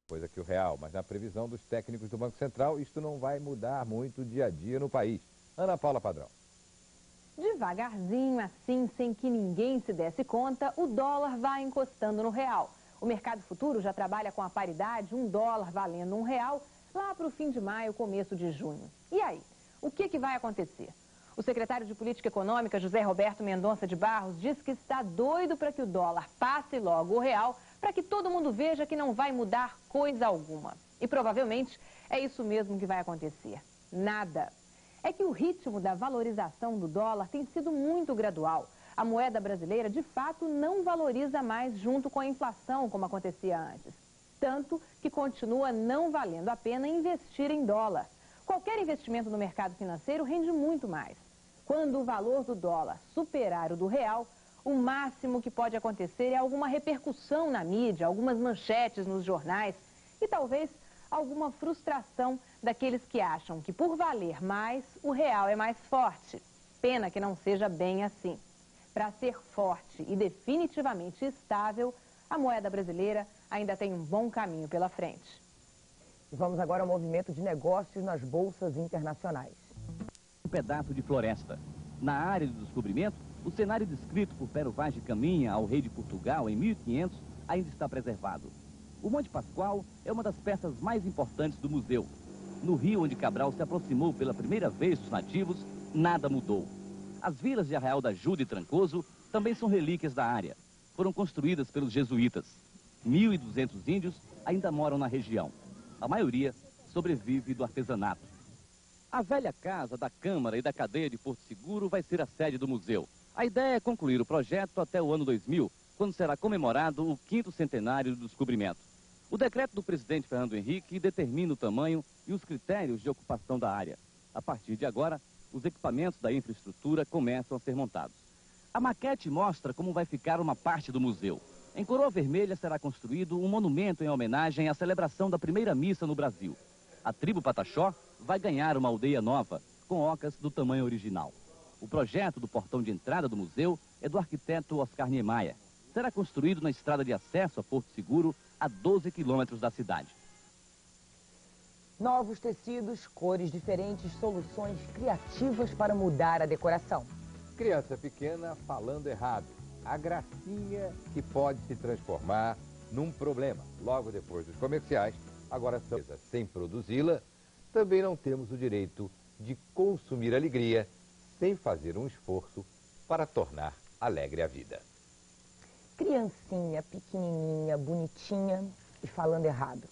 coisa que o real, mas na previsão dos técnicos do Banco Central, isto não vai mudar muito dia a dia no país. Ana Paula Padrão. Devagarzinho, assim, sem que ninguém se desse conta, o dólar vai encostando no real. O mercado futuro já trabalha com a paridade, $1 valendo R$1, lá para o fim de maio, começo de junho. E aí, o que vai acontecer? O secretário de Política Econômica, José Roberto Mendonça de Barros, diz que está doido para que o dólar passe logo o real, para que todo mundo veja que não vai mudar coisa alguma. E provavelmente é isso mesmo que vai acontecer. Nada. É que o ritmo da valorização do dólar tem sido muito gradual. A moeda brasileira, de fato, não valoriza mais junto com a inflação, como acontecia antes. Tanto que continua não valendo a pena investir em dólar. Qualquer investimento no mercado financeiro rende muito mais. Quando o valor do dólar superar o do real, o máximo que pode acontecer é alguma repercussão na mídia, algumas manchetes nos jornais e talvez alguma frustração daqueles que acham que por valer mais, o real é mais forte. Pena que não seja bem assim. Para ser forte e definitivamente estável, a moeda brasileira ainda tem um bom caminho pela frente. E vamos agora ao movimento de negócios nas bolsas internacionais. Um pedaço de floresta. Na área do descobrimento, o cenário descrito por Pero Vaz de Caminha ao rei de Portugal em 1500 ainda está preservado. O Monte Pascoal é uma das peças mais importantes do museu. No rio onde Cabral se aproximou pela primeira vez dos nativos, nada mudou. As vilas de Arraial da Ajuda e Trancoso também são relíquias da área. Foram construídas pelos jesuítas. 1.200 índios ainda moram na região. A maioria sobrevive do artesanato. A velha casa da Câmara e da Cadeia de Porto Seguro vai ser a sede do museu. A ideia é concluir o projeto até o ano 2000, quando será comemorado o 5º centenário do descobrimento. O decreto do presidente Fernando Henrique determina o tamanho e os critérios de ocupação da área. A partir de agora, os equipamentos da infraestrutura começam a ser montados. A maquete mostra como vai ficar uma parte do museu. Em Coroa Vermelha será construído um monumento em homenagem à celebração da primeira missa no Brasil. A tribo Pataxó vai ganhar uma aldeia nova, com ocas do tamanho original. O projeto do portão de entrada do museu é do arquiteto Oscar Niemeyer. Será construído na estrada de acesso a Porto Seguro, a 12 quilômetros da cidade. Novos tecidos, cores diferentes, soluções criativas para mudar a decoração. Criança pequena falando errado. A gracinha que pode se transformar num problema. Logo depois dos comerciais, agora sem produzi-la, também não temos o direito de consumir alegria sem fazer um esforço para tornar alegre a vida. Criancinha, pequenininha, bonitinha e falando errado.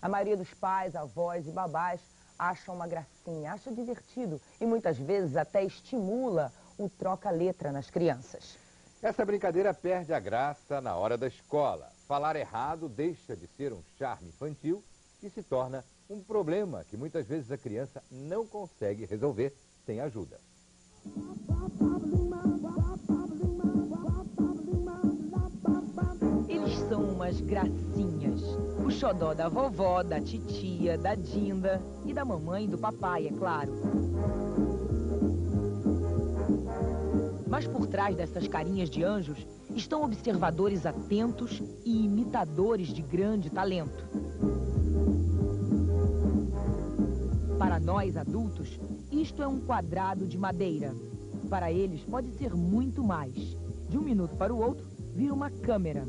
A maioria dos pais, avós e babás acham uma gracinha, acha divertido e muitas vezes até estimula o troca-letra nas crianças. Essa brincadeira perde a graça na hora da escola. Falar errado deixa de ser um charme infantil e se torna um problema que muitas vezes a criança não consegue resolver sem ajuda. Eles são umas gracinhas. O xodó da vovó, da titia, da Dinda e da mamãe e do papai, é claro. Mas por trás dessas carinhas de anjos estão observadores atentos e imitadores de grande talento. Para nós, adultos, isto é um quadrado de madeira. Para eles, pode ser muito mais. De um minuto para o outro, vira uma câmera.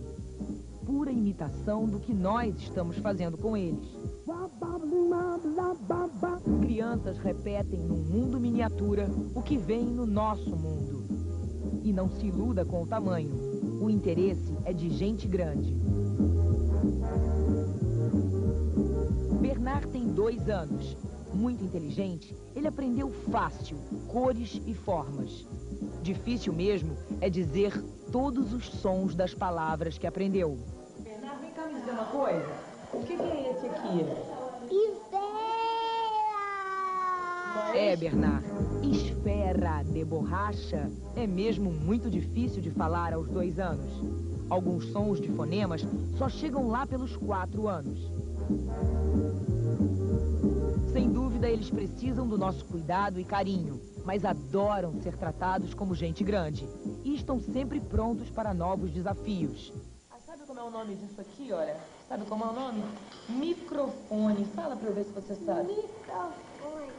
Pura imitação do que nós estamos fazendo com eles. Crianças repetem num mundo miniatura o que vem no nosso mundo. E não se iluda com o tamanho. O interesse é de gente grande. Bernard tem 2 anos. Muito inteligente, ele aprendeu fácil, cores e formas. Difícil mesmo é dizer todos os sons das palavras que aprendeu. Bernard, vem cá me dizer uma coisa. O que é esse aqui? Esfera! É, Bernard, esfera de borracha é mesmo muito difícil de falar aos 2 anos. Alguns sons de fonemas só chegam lá pelos 4 anos. Sem dúvida, eles precisam do nosso cuidado e carinho, mas adoram ser tratados como gente grande e estão sempre prontos para novos desafios. Sabe como é o nome disso aqui, olha? Sabe como é o nome? Microfone. Fala pra eu ver se você sabe. Microfone.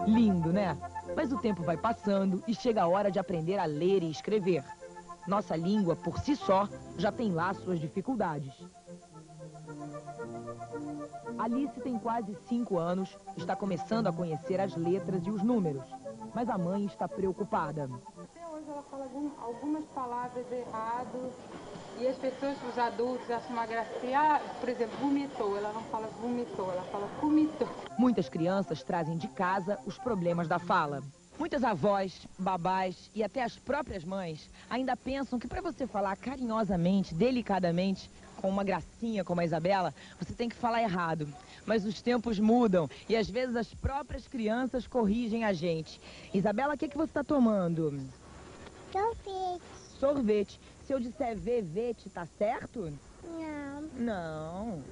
Lindo, né? Mas o tempo vai passando e chega a hora de aprender a ler e escrever. Nossa língua, por si só, já tem lá suas dificuldades. Alice tem quase 5 anos, está começando a conhecer as letras e os números. Mas a mãe está preocupada. Até hoje ela fala algumas palavras erradas e as pessoas, os adultos, acham uma gracinha. Ah, por exemplo, vomitou, ela não fala vomitou, ela fala vomitou. Muitas crianças trazem de casa os problemas da fala. Muitas avós, babás e até as próprias mães ainda pensam que para você falar carinhosamente, delicadamente, com uma gracinha como a Isabela, você tem que falar errado. Mas os tempos mudam e às vezes as próprias crianças corrigem a gente. Isabela, o que você está tomando? Sorvete. Sorvete. Se eu disser vevete, tá certo? Não. Não.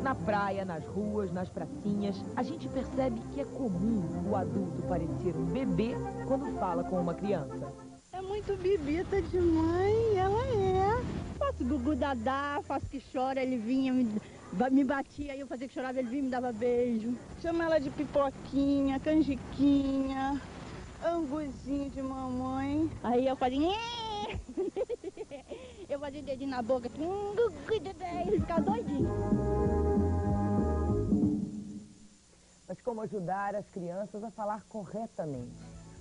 Na praia, nas ruas, nas pracinhas, a gente percebe que é comum o adulto parecer um bebê quando fala com uma criança. É muito bibita de mãe, ela é. Faço gugu dadá, faço que chora, ele vinha, me batia, aí eu fazia que chorava, ele vinha e me dava beijo. Chama ela de pipoquinha, canjiquinha, anguzinho de mamãe. Aí eu fazia... eu fazia o dedinho na boca, gugu dadá, ele ficava doidinho. Mas como ajudar as crianças a falar corretamente?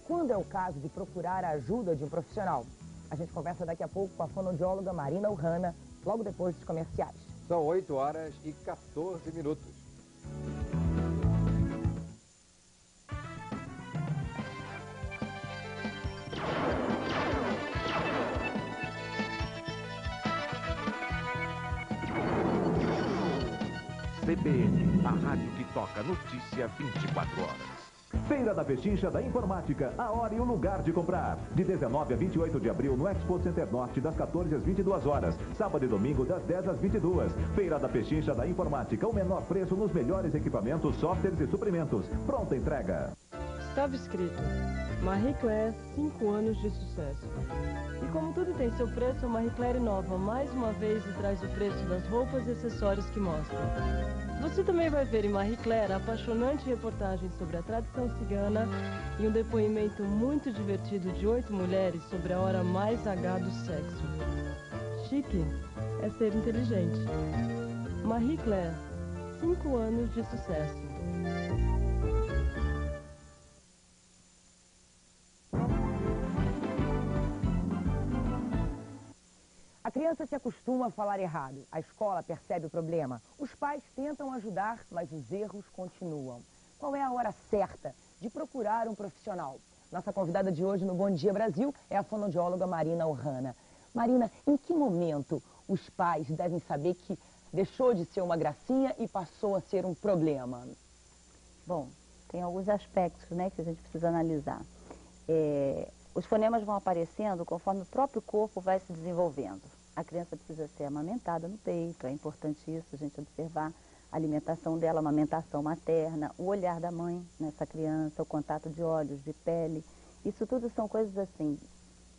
Quando é o caso de procurar a ajuda de um profissional? A gente conversa daqui a pouco com a fonoaudióloga Marina Urrana, logo depois dos comerciais. São 8 horas e 14 minutos. CBN, a rádio que toca notícia 24 horas. Feira da Pechincha da Informática, a hora e o lugar de comprar. De 19 a 28 de abril no Expo Center Norte, das 14 às 22 horas. Sábado e domingo, das 10 às 22. Feira da Pechincha da Informática, o menor preço nos melhores equipamentos, softwares e suprimentos. Pronta entrega. Estava escrito, Marie Claire, 5 anos de sucesso. E como tudo tem seu preço, a Marie Claire inova mais uma vez e traz o preço das roupas e acessórios que mostra. Você também vai ver em Marie Claire a apaixonante reportagem sobre a tradição cigana e um depoimento muito divertido de 8 mulheres sobre a hora mais H do sexo. Chique é ser inteligente. Marie Claire, 5 anos de sucesso. A criança se acostuma a falar errado, a escola percebe o problema, os pais tentam ajudar, mas os erros continuam. Qual é a hora certa de procurar um profissional? Nossa convidada de hoje no Bom Dia Brasil é a fonoaudióloga Marina Urrana. Marina, em que momento os pais devem saber que deixou de ser uma gracinha e passou a ser um problema? Bom, tem alguns aspectos, né, que a gente precisa analisar. Os fonemas vão aparecendo conforme o próprio corpo vai se desenvolvendo. A criança precisa ser amamentada no peito, é importante isso, a gente observar a alimentação dela, a amamentação materna, o olhar da mãe nessa criança, o contato de olhos, de pele. Isso tudo são coisas assim,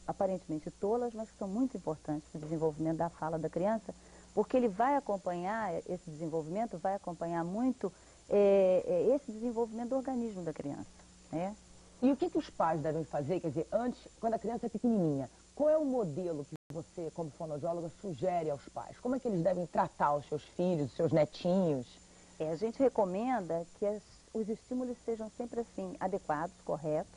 aparentemente tolas, mas que são muito importantes para o desenvolvimento da fala da criança, porque ele vai acompanhar, esse desenvolvimento vai acompanhar muito esse desenvolvimento do organismo da criança, né? E o que os pais devem fazer, quer dizer, antes, quando a criança é pequenininha, qual é o modelo que você, como fonoaudióloga, sugere aos pais? Como é que eles devem tratar os seus filhos, os seus netinhos? A gente recomenda que os estímulos sejam sempre assim, adequados, corretos,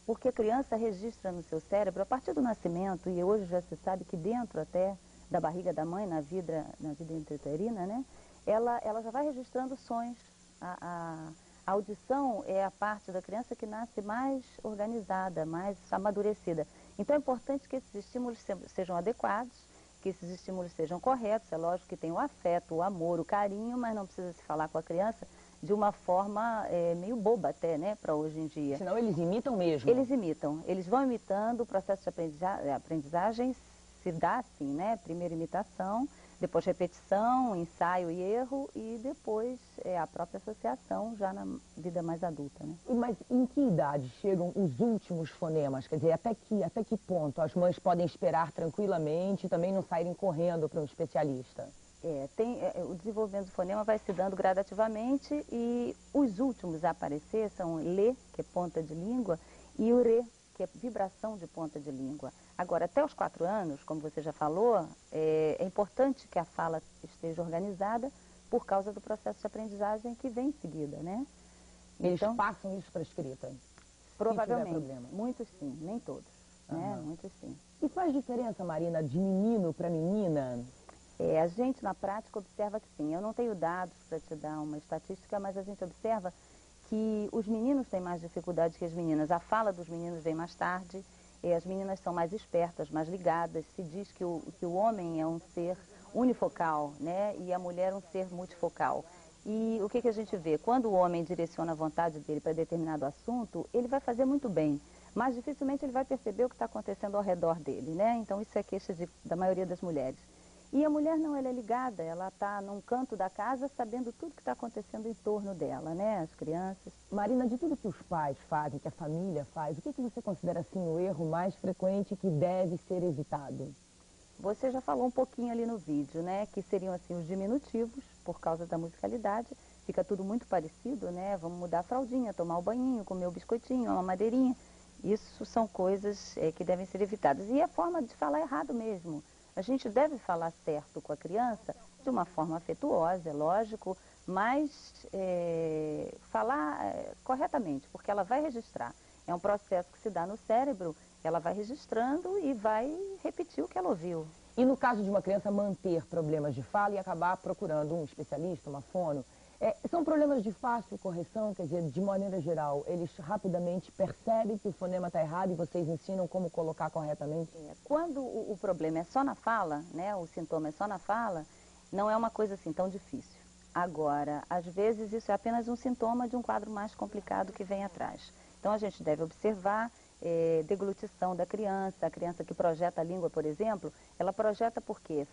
porque a criança registra no seu cérebro, a partir do nascimento, e hoje já se sabe que dentro até da barriga da mãe, na vida intrauterina, né, ela já vai registrando sons. A audição é a parte da criança que nasce mais organizada, mais amadurecida. Então é importante que esses estímulos sejam adequados, que esses estímulos sejam corretos. É lógico que tem o afeto, o amor, o carinho, mas não precisa se falar com a criança de uma forma meio boba até, né, para hoje em dia. Senão eles imitam mesmo? Eles imitam, eles vão imitando, o processo de aprendizagem se dá assim, né, primeiro imitação, depois repetição, ensaio e erro, e depois a própria associação já na vida mais adulta, né? Mas em que idade chegam os últimos fonemas? Quer dizer, até que ponto as mães podem esperar tranquilamente e também não saírem correndo para um especialista? O desenvolvimento do fonema vai se dando gradativamente e os últimos a aparecer são lê, que é ponta de língua, e o rê, que é vibração de ponta de língua. Agora, até os 4 anos, como você já falou, é importante que a fala esteja organizada por causa do processo de aprendizagem que vem em seguida, né? Eles passam isso para a escrita? Provavelmente. Muitos sim, nem todos, né? Muitos sim. E faz diferença, Marina, de menino para menina? A gente, na prática, observa que sim. Eu não tenho dados para te dar uma estatística, mas a gente observa que os meninos têm mais dificuldade que as meninas. A fala dos meninos vem mais tarde, as meninas são mais espertas, mais ligadas. Se diz que o homem é um ser unifocal, né? E a mulher um ser multifocal. E o que a gente vê? Quando o homem direciona a vontade dele para determinado assunto, ele vai fazer muito bem, mas dificilmente ele vai perceber o que está acontecendo ao redor dele, né? Então isso é queixa da maioria das mulheres. E a mulher não, ela é ligada, ela está num canto da casa sabendo tudo que está acontecendo em torno dela, né? As crianças. Marina, de tudo que os pais fazem, que a família faz, o que você considera assim o erro mais frequente que deve ser evitado? Você já falou um pouquinho ali no vídeo, né? Que seriam assim os diminutivos, por causa da musicalidade. Fica tudo muito parecido, né? Vamos mudar a fraldinha, tomar o banhinho, comer o biscoitinho, uma madeirinha. Isso são coisas que devem ser evitadas. E a forma de falar errado mesmo. A gente deve falar certo com a criança de uma forma afetuosa, é lógico, mas falar corretamente, porque ela vai registrar. É um processo que se dá no cérebro, ela vai registrando e vai repetir o que ela ouviu. E no caso de uma criança manter problemas de fala e acabar procurando um especialista, uma fono, são problemas de fácil correção, quer dizer, de maneira geral, eles rapidamente percebem que o fonema está errado e vocês ensinam como colocar corretamente? Quando o problema é só na fala, né, o sintoma é só na fala, não é uma coisa assim tão difícil. Agora, às vezes isso é apenas um sintoma de um quadro mais complicado que vem atrás. Então a gente deve observar deglutição da criança, a criança que projeta a língua, por exemplo, ela projeta por quê?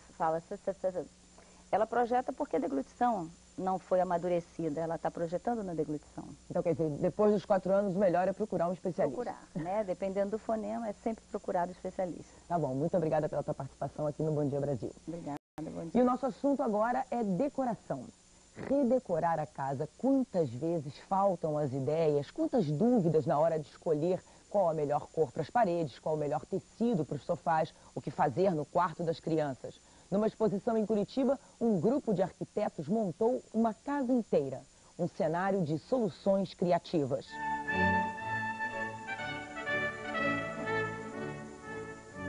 Ela projeta porque a deglutição não foi amadurecida, ela está projetando na deglutição. Então, quer dizer, depois dos 4 anos, o melhor é procurar um especialista. Procurar, né? Dependendo do fonema, é sempre procurar o especialista. Tá bom, muito obrigada pela tua participação aqui no Bom Dia Brasil. Obrigada, bom dia. E o nosso assunto agora é decoração. Redecorar a casa. Quantas vezes faltam as ideias, quantas dúvidas na hora de escolher qual a melhor cor para as paredes, qual o melhor tecido para os sofás, o que fazer no quarto das crianças. Numa exposição em Curitiba, um grupo de arquitetos montou uma casa inteira, um cenário de soluções criativas.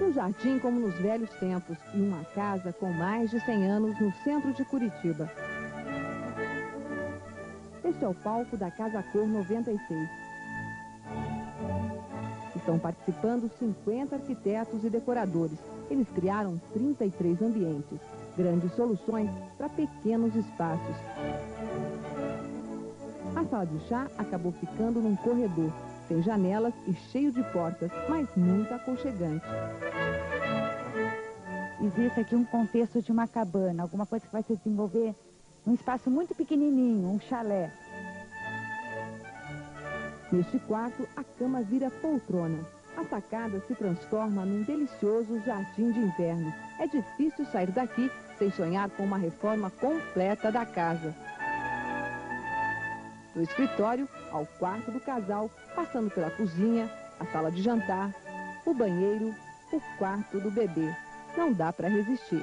Um jardim como nos velhos tempos e uma casa com mais de 100 anos no centro de Curitiba. Este é o palco da Casa Cor 96. Estão participando 50 arquitetos e decoradores. Eles criaram 33 ambientes, grandes soluções para pequenos espaços. A sala de chá acabou ficando num corredor, sem janelas e cheio de portas, mas muito aconchegante. Existe aqui um contexto de uma cabana, alguma coisa que vai se desenvolver num espaço muito pequenininho, um chalé. Neste quarto, a cama vira poltrona. A sacada se transforma num delicioso jardim de inverno. É difícil sair daqui sem sonhar com uma reforma completa da casa. Do escritório ao quarto do casal, passando pela cozinha, a sala de jantar, o banheiro, o quarto do bebê. Não dá para resistir.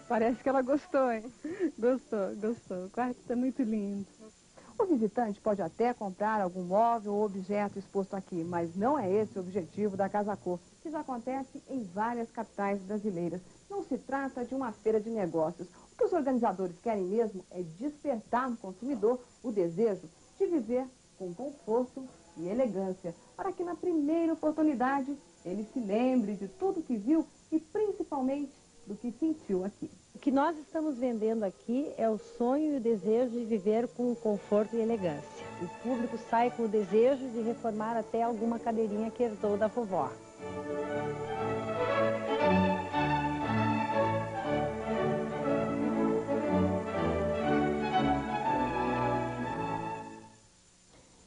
Parece que ela gostou, hein? Gostou. O quarto está muito lindo. O visitante pode até comprar algum móvel ou objeto exposto aqui, mas não é esse o objetivo da Casa Cor, que já acontece em várias capitais brasileiras. Não se trata de uma feira de negócios. O que os organizadores querem mesmo é despertar no consumidor o desejo de viver com conforto e elegância, para que na primeira oportunidade ele se lembre de tudo que viu e principalmente do que sentiu aqui. O que nós estamos vendendo aqui é o sonho e o desejo de viver com conforto e elegância. O público sai com o desejo de reformar até alguma cadeirinha que herdou da vovó.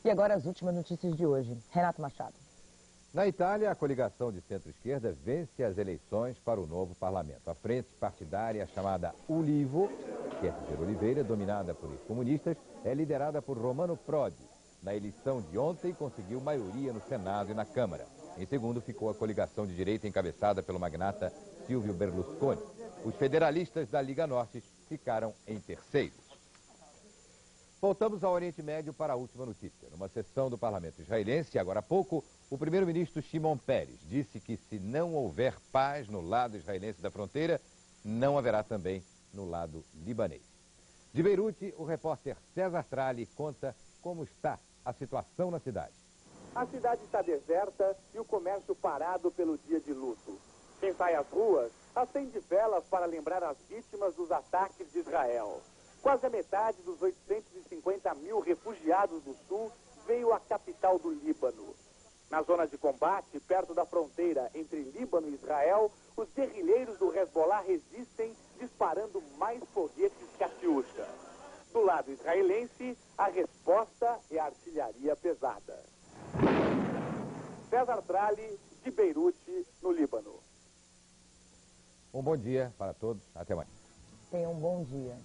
E agora as últimas notícias de hoje. Renato Machado. Na Itália, a coligação de centro-esquerda vence as eleições para o novo parlamento. A frente partidária chamada Ulivo, que quer dizer Oliveira, dominada por comunistas, é liderada por Romano Prodi. Na eleição de ontem, conseguiu maioria no Senado e na Câmara. Em segundo, ficou a coligação de direita encabeçada pelo magnata Silvio Berlusconi. Os federalistas da Liga Norte ficaram em terceiro. Voltamos ao Oriente Médio para a última notícia. Numa sessão do parlamento israelense, agora há pouco, o primeiro-ministro Shimon Peres disse que se não houver paz no lado israelense da fronteira, não haverá também no lado libanês. De Beirute, o repórter César Tralli conta como está a situação na cidade. A cidade está deserta e o comércio parado pelo dia de luto. Quem sai às ruas acende velas para lembrar as vítimas dos ataques de Israel. Quase a metade dos 850 mil refugiados do sul veio à capital do Líbano. Na zona de combate, perto da fronteira entre Líbano e Israel, os guerrilheiros do Hezbollah resistem, disparando mais foguetes Katyusha. Do lado israelense, a resposta é a artilharia pesada. César Tralli, de Beirute, no Líbano. Um bom dia para todos. Até mais. Tenham um bom dia.